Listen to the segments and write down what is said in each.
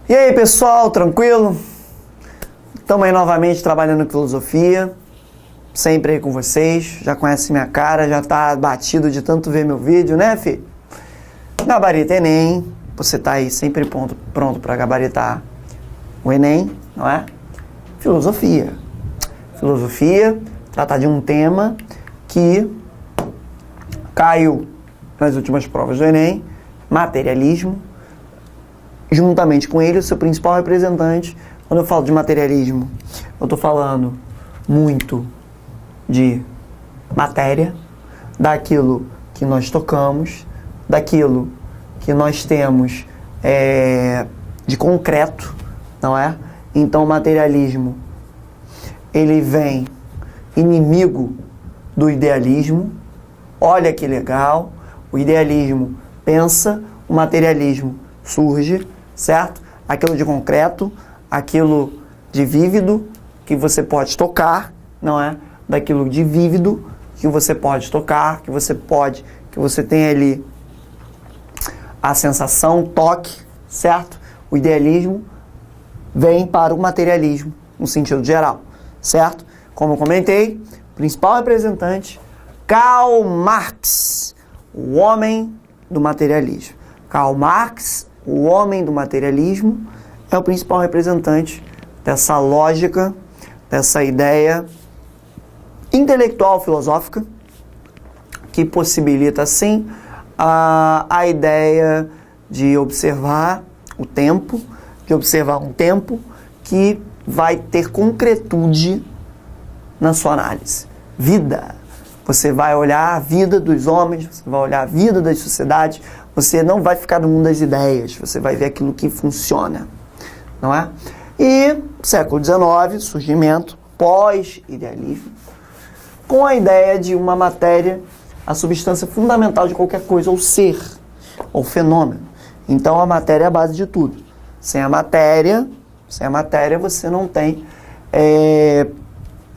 E aí, pessoal, tranquilo? Estamos aí novamente trabalhando em filosofia, sempre aí com vocês. Já conhece minha cara, já tá batido de tanto ver meu vídeo, né, filho? Gabarita Enem, você tá aí sempre pronto para gabaritar o Enem, não é? Filosofia. Filosofia trata de um tema que caiu nas últimas provas do Enem, materialismo. Juntamente com ele, o seu principal representante. Quando eu falo de materialismo, eu estou falando muito de matéria, daquilo que nós tocamos, daquilo que nós temos de concreto, não é? Então, o materialismo, ele vem inimigo do idealismo. Olha que legal, o idealismo pensa, o materialismo surge, certo? Aquilo de concreto, aquilo de vívido que você pode tocar, não é? Daquilo de vívido que você pode tocar, que você tem ali a sensação, toque, certo? O idealismo vem para o materialismo, no sentido geral, certo? Como eu comentei, principal representante, Karl Marx, o homem do materialismo. Karl Marx, o homem do materialismo, é o principal representante dessa lógica, dessa ideia intelectual filosófica que possibilita, sim, a ideia de observar o tempo, de observar um tempo que vai ter concretude na sua análise. Vida. Você vai olhar a vida dos homens, você vai olhar a vida das sociedades, você não vai ficar no mundo das ideias, você vai ver aquilo que funciona, não é? E século XIX, surgimento, pós-idealismo, com a ideia de uma matéria, a substância fundamental de qualquer coisa, ou ser, ou fenômeno. Então a matéria é a base de tudo. Sem a matéria você não tem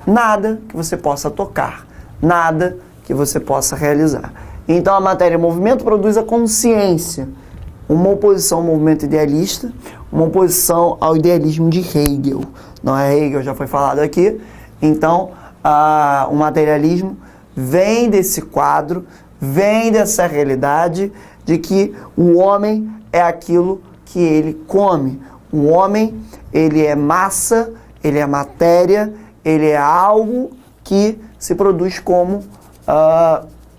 nada que você possa tocar, nada que você possa realizar. Então a matéria movimento produz a consciência, uma oposição ao movimento idealista, uma oposição ao idealismo de Hegel. Não é Hegel, já foi falado aqui. Então o materialismo vem desse quadro, vem dessa realidade de que o homem é aquilo que ele come. O homem, ele é massa, ele é matéria, ele é algo que se produz como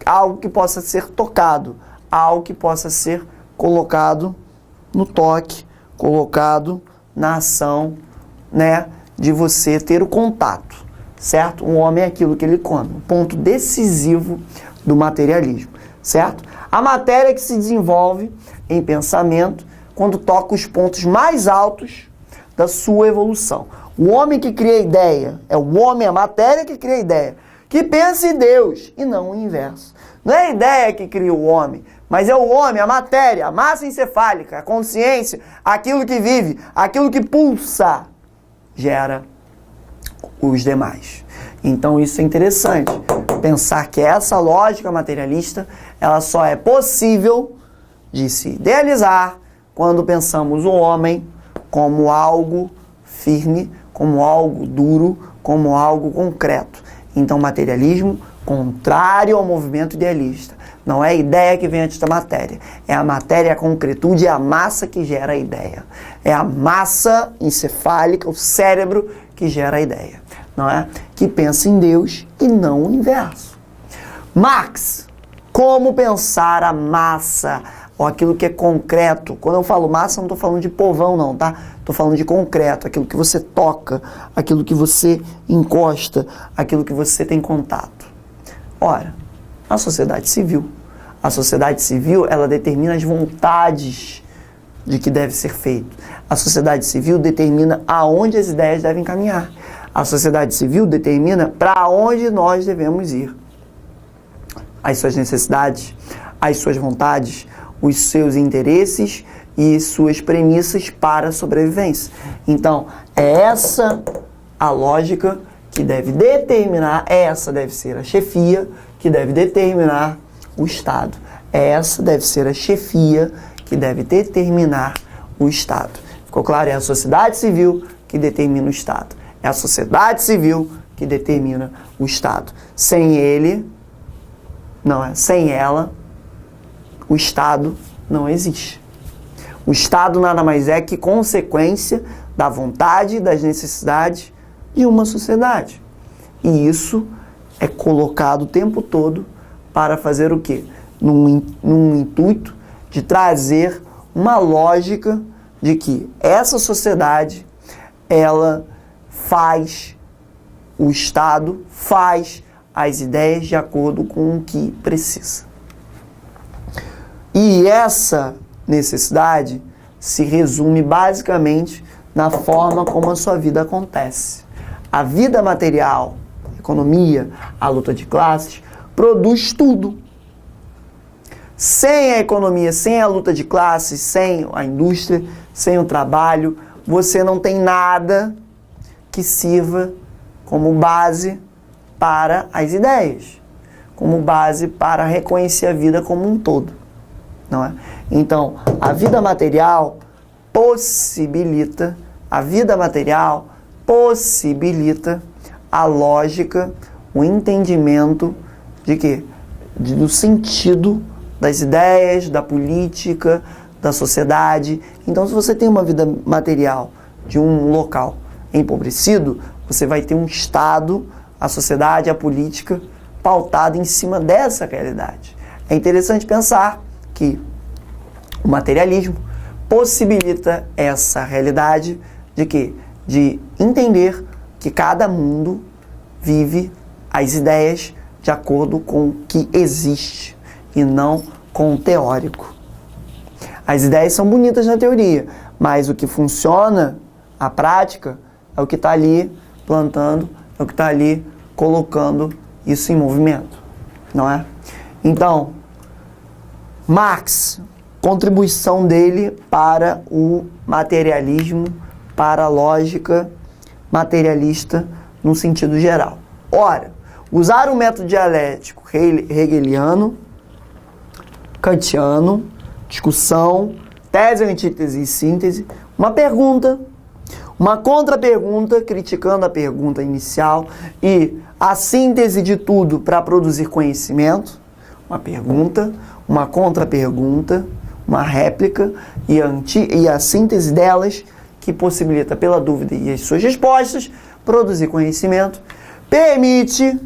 algo que possa ser tocado, algo que possa ser colocado no toque, colocado na ação, né, de você ter o contato, certo? Um homem é aquilo que ele come, um ponto decisivo do materialismo, certo? A matéria que se desenvolve em pensamento quando toca os pontos mais altos da sua evolução. O homem que cria a ideia, é o homem, a matéria que cria a ideia, que pensa em Deus e não o inverso. Não é a ideia que cria o homem, mas é o homem, a matéria, a massa encefálica, a consciência, aquilo que vive, aquilo que pulsa, gera os demais. Então isso é interessante, pensar que essa lógica materialista, ela só é possível de se idealizar quando pensamos o homem como algo firme, como algo duro, como algo concreto. Então, materialismo contrário ao movimento idealista. Não é a ideia que vem antes da matéria. É a matéria, a concretude, é a massa que gera a ideia. É a massa encefálica, o cérebro que gera a ideia. Não é? Que pensa em Deus e não o inverso. Marx, como pensar a massa, ou aquilo que é concreto. Quando eu falo massa, não estou falando de povão não, tá? Estou falando de concreto, aquilo que você toca, aquilo que você encosta, aquilo que você tem contato. Ora, a sociedade civil. A sociedade civil, ela determina as vontades de que deve ser feito. A sociedade civil determina aonde as ideias devem caminhar. A sociedade civil determina para onde nós devemos ir. As suas necessidades, as suas vontades, os seus interesses e suas premissas para a sobrevivência. Então, é essa a lógica que deve determinar, essa deve ser a chefia que deve determinar o Estado. Essa deve ser a chefia que deve determinar o Estado. Ficou claro? É a sociedade civil que determina o Estado. É a sociedade civil que determina o Estado. Sem ela, o Estado não existe. O Estado nada mais é que consequência da vontade, das necessidades de uma sociedade. E isso é colocado o tempo todo para fazer o quê? Num intuito de trazer uma lógica de que essa sociedade, ela faz, o Estado faz as ideias de acordo com o que precisa. E essa necessidade se resume basicamente na forma como a sua vida acontece. A vida material, a economia, a luta de classes, produz tudo. Sem a economia, sem a luta de classes, sem a indústria, sem o trabalho, você não tem nada que sirva como base para as ideias, como base para reconhecer a vida como um todo, não é? Então, a vida material possibilita a lógica, o entendimento de quê? Do sentido das ideias, da política, da sociedade. Então, se você tem uma vida material de um local empobrecido, você vai ter um Estado, a sociedade, a política pautada em cima dessa realidade. É interessante pensar que o materialismo possibilita essa realidade de quê? De entender que cada mundo vive as ideias de acordo com o que existe e não com o teórico. As ideias são bonitas na teoria, mas o que funciona, a prática, é o que está ali plantando, é o que está ali colocando isso em movimento, não é? Então, Marx, contribuição dele para o materialismo, para a lógica materialista no sentido geral. Ora, usar o método dialético hegeliano, kantiano, discussão, tese, antítese e síntese, uma pergunta, uma contra-pergunta, criticando a pergunta inicial e a síntese de tudo para produzir conhecimento, uma pergunta, uma contra-pergunta, uma réplica e a síntese delas, que possibilita pela dúvida e as suas respostas, produzir conhecimento, permite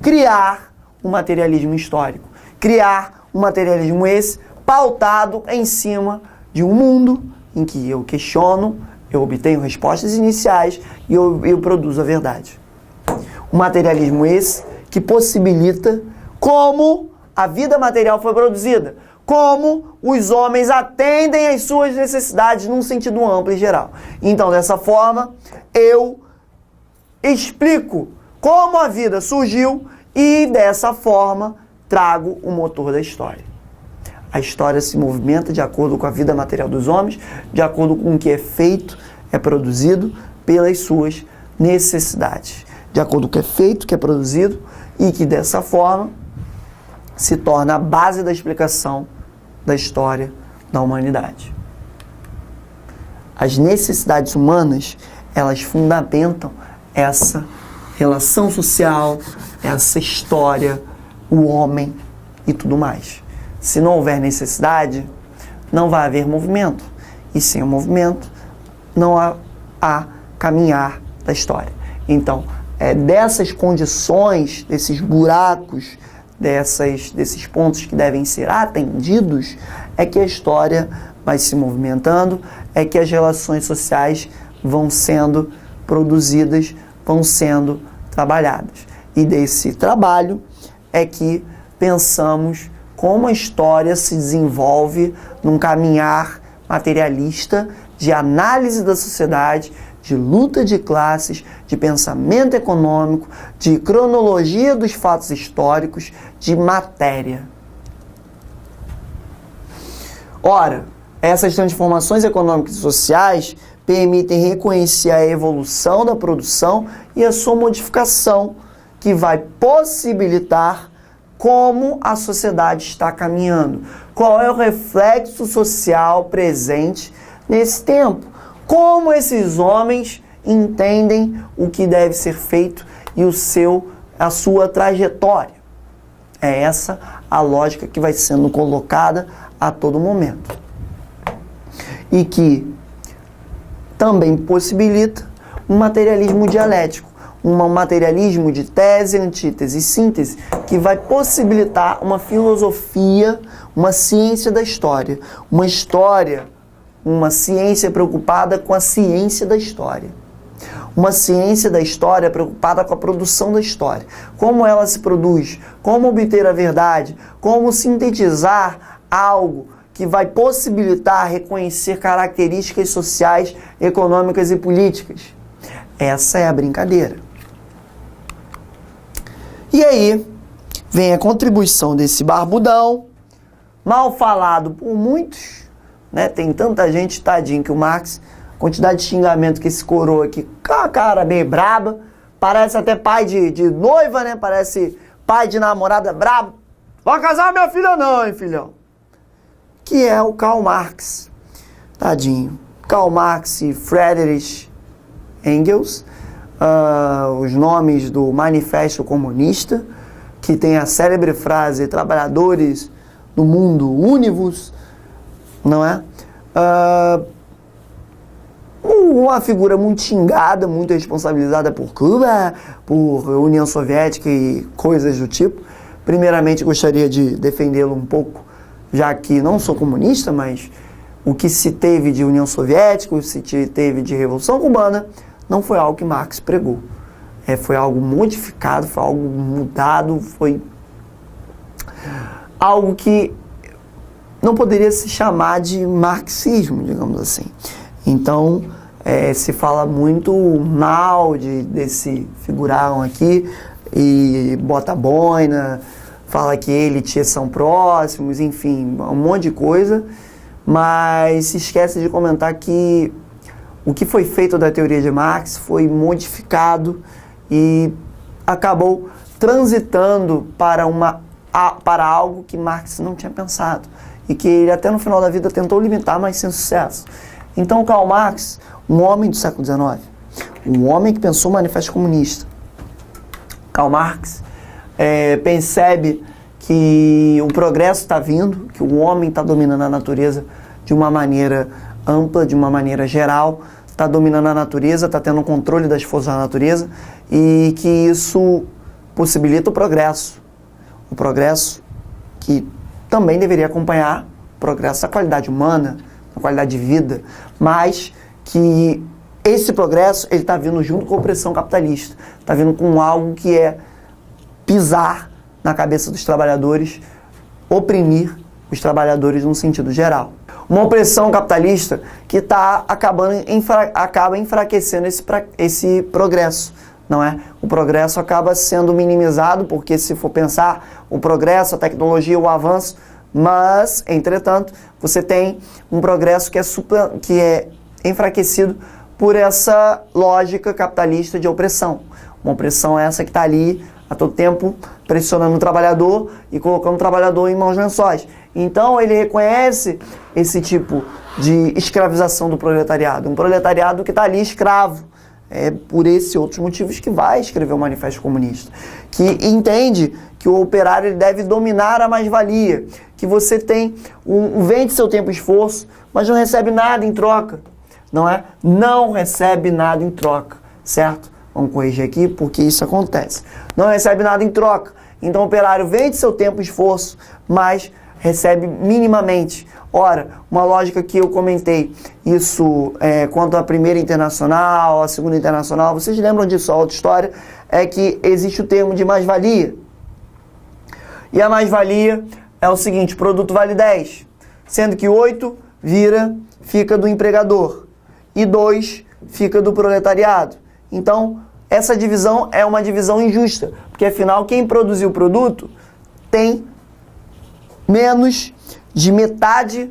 criar um materialismo histórico, criar um materialismo esse pautado em cima de um mundo em que eu questiono, eu obtenho respostas iniciais e eu produzo a verdade. Um materialismo esse que possibilita como a vida material foi produzida, como os homens atendem às suas necessidades num sentido amplo e geral. Então, dessa forma, eu explico como a vida surgiu e, dessa forma, trago o motor da história. A história se movimenta de acordo com a vida material dos homens, de acordo com o que é feito, é produzido pelas suas necessidades. De acordo com o que é feito, que é produzido, e que dessa forma se torna a base da explicação da história da humanidade. As necessidades humanas, elas fundamentam essa relação social, essa história, o homem e tudo mais. Se não houver necessidade, não vai haver movimento. E sem o movimento, não há caminhar da história. Então, dessas condições, desses buracos, desses pontos que devem ser atendidos, é que a história vai se movimentando, é que as relações sociais vão sendo produzidas, vão sendo trabalhadas. E desse trabalho é que pensamos como a história se desenvolve num caminhar materialista de análise da sociedade, de luta de classes, de pensamento econômico, de cronologia dos fatos históricos, de matéria. Ora, essas transformações econômicas e sociais permitem reconhecer a evolução da produção e a sua modificação, que vai possibilitar como a sociedade está caminhando, qual é o reflexo social presente nesse tempo, Como esses homens entendem o que deve ser feito e a sua trajetória. É essa a lógica que vai sendo colocada a todo momento. E que também possibilita um materialismo dialético, um materialismo de tese, antítese e síntese, que vai possibilitar uma filosofia, uma ciência da história. Uma ciência preocupada com a ciência da história. Uma ciência da história preocupada com a produção da história. Como ela se produz, como obter a verdade, como sintetizar algo que vai possibilitar reconhecer características sociais, econômicas e políticas. Essa é a brincadeira. E aí, vem a contribuição desse barbudão, mal falado por muitos, né? Tem tanta gente, tadinho, que o Marx, quantidade de xingamento que esse coroa aqui, cara bem braba, parece até pai de noiva, né? Parece pai de namorada brabo. Vai casar minha filha não, hein, filhão? Que é o Karl Marx, tadinho. Karl Marx e Friedrich Engels, os nomes do Manifesto Comunista, que tem a célebre frase, trabalhadores do mundo univos, não é? Uma figura muito xingada, muito responsabilizada por Cuba, por União Soviética e coisas do tipo. Primeiramente, gostaria de defendê-lo um pouco, já que não sou comunista, mas o que se teve de União Soviética, o que se teve de Revolução Cubana, não foi algo que Marx pregou. Foi algo modificado, foi algo mudado, foi algo que não poderia se chamar de marxismo, digamos assim. Então, se fala muito mal desse figurão aqui e bota boina, fala que ele e tia são próximos, enfim, um monte de coisa, mas se esquece de comentar que o que foi feito da teoria de Marx foi modificado e acabou transitando para algo que Marx não tinha pensado e que ele até no final da vida tentou limitar, mas sem sucesso. Então Karl Marx, um homem do século XIX, um homem que pensou o Manifesto Comunista, Karl Marx percebe que o progresso está vindo, que o homem está dominando a natureza de uma maneira ampla, de uma maneira geral, está dominando a natureza, está tendo controle das forças da natureza e que isso possibilita o progresso que também deveria acompanhar o progresso da qualidade humana, da qualidade de vida, mas que esse progresso ele está vindo junto com a opressão capitalista, está vindo com algo que é pisar na cabeça dos trabalhadores, oprimir os trabalhadores num sentido geral. Uma opressão capitalista que acaba enfraquecendo esse progresso, não é? O progresso acaba sendo minimizado, porque se for pensar o progresso, a tecnologia, o avanço, mas, entretanto, você tem um progresso que é enfraquecido por essa lógica capitalista de opressão. Uma opressão essa que está ali a todo tempo pressionando o trabalhador e colocando o trabalhador em mãos lençóis. Então ele reconhece esse tipo de escravização do proletariado, um proletariado que está ali escravo. É por esses e outros motivos que vai escrever o Manifesto Comunista, que entende que o operário ele deve dominar a mais-valia, que você vende seu tempo e esforço, mas não recebe nada em troca, não é? Não recebe nada em troca, certo? Vamos corrigir aqui porque isso acontece. Não recebe nada em troca. Então o operário vende seu tempo e esforço, mas recebe minimamente. Ora, uma lógica que eu comentei, isso quanto à primeira internacional, à segunda internacional, vocês lembram disso, a outra história, é que existe o termo de mais-valia. E a mais-valia é o seguinte, o produto vale 10, sendo que 8 fica do empregador e 2 fica do proletariado. Então, essa divisão é uma divisão injusta, porque afinal quem produziu o produto tem menos de metade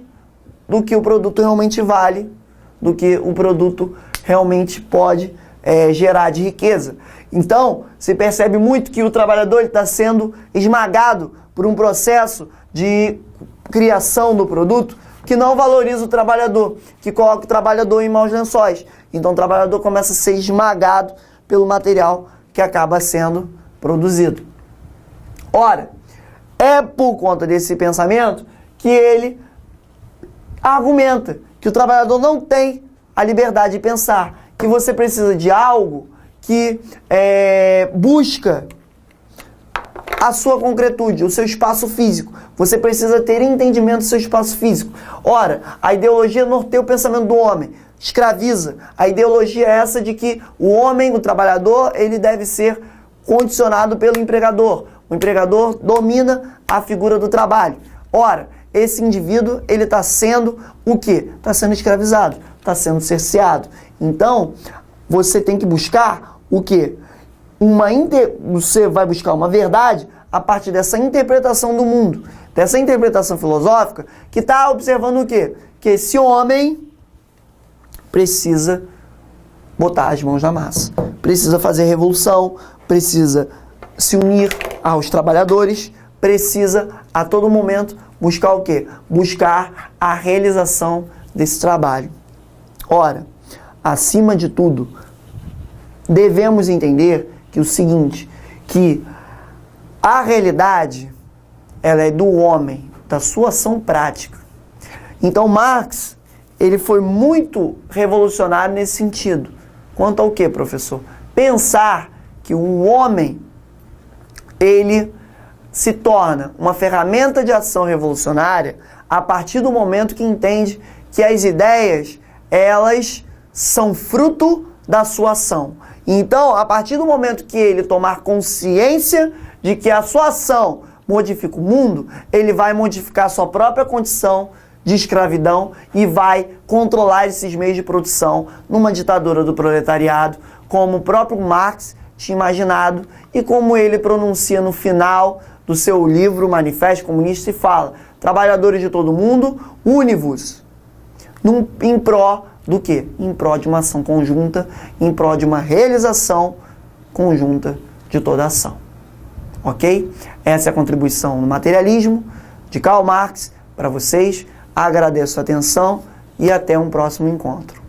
do que o produto realmente vale, do que o produto realmente pode gerar de riqueza. Então, se percebe muito que o trabalhador está sendo esmagado por um processo de criação do produto, que não valoriza o trabalhador, que coloca o trabalhador em maus lençóis. Então o trabalhador começa a ser esmagado pelo material que acaba sendo produzido. Ora, é por conta desse pensamento que ele argumenta que o trabalhador não tem a liberdade de pensar, que você precisa de algo que busca a sua concretude, o seu espaço físico. Você precisa ter entendimento do seu espaço físico. Ora, a ideologia norteia o pensamento do homem, escraviza. A ideologia é essa de que o homem, o trabalhador, ele deve ser condicionado pelo empregador. O empregador domina a figura do trabalho. Ora, esse indivíduo, ele está sendo o quê? Está sendo escravizado, está sendo cerceado. Então, você tem que buscar o quê? Você vai buscar uma verdade a partir dessa interpretação do mundo, dessa interpretação filosófica que está observando o quê? Que esse homem precisa botar as mãos na massa, precisa fazer revolução, precisa se unir aos trabalhadores, precisa a todo momento buscar o quê? Buscar a realização desse trabalho. Ora, acima de tudo, devemos entender que o seguinte, que a realidade, ela é do homem, da sua ação prática. Então Marx, ele foi muito revolucionário nesse sentido. Quanto ao quê, professor? Pensar que o homem, ele se torna uma ferramenta de ação revolucionária a partir do momento que entende que as ideias, elas são fruto da sua ação. Então, a partir do momento que ele tomar consciência de que a sua ação modifica o mundo, ele vai modificar a sua própria condição de escravidão e vai controlar esses meios de produção numa ditadura do proletariado, como o próprio Marx tinha imaginado e como ele pronuncia no final do seu livro Manifesto Comunista e fala: trabalhadores de todo mundo, une-vos em pró do quê? Em pró de uma ação conjunta, em pró de uma realização conjunta de toda a ação. Ok? Essa é a contribuição no materialismo de Karl Marx para vocês. Agradeço a atenção e até um próximo encontro.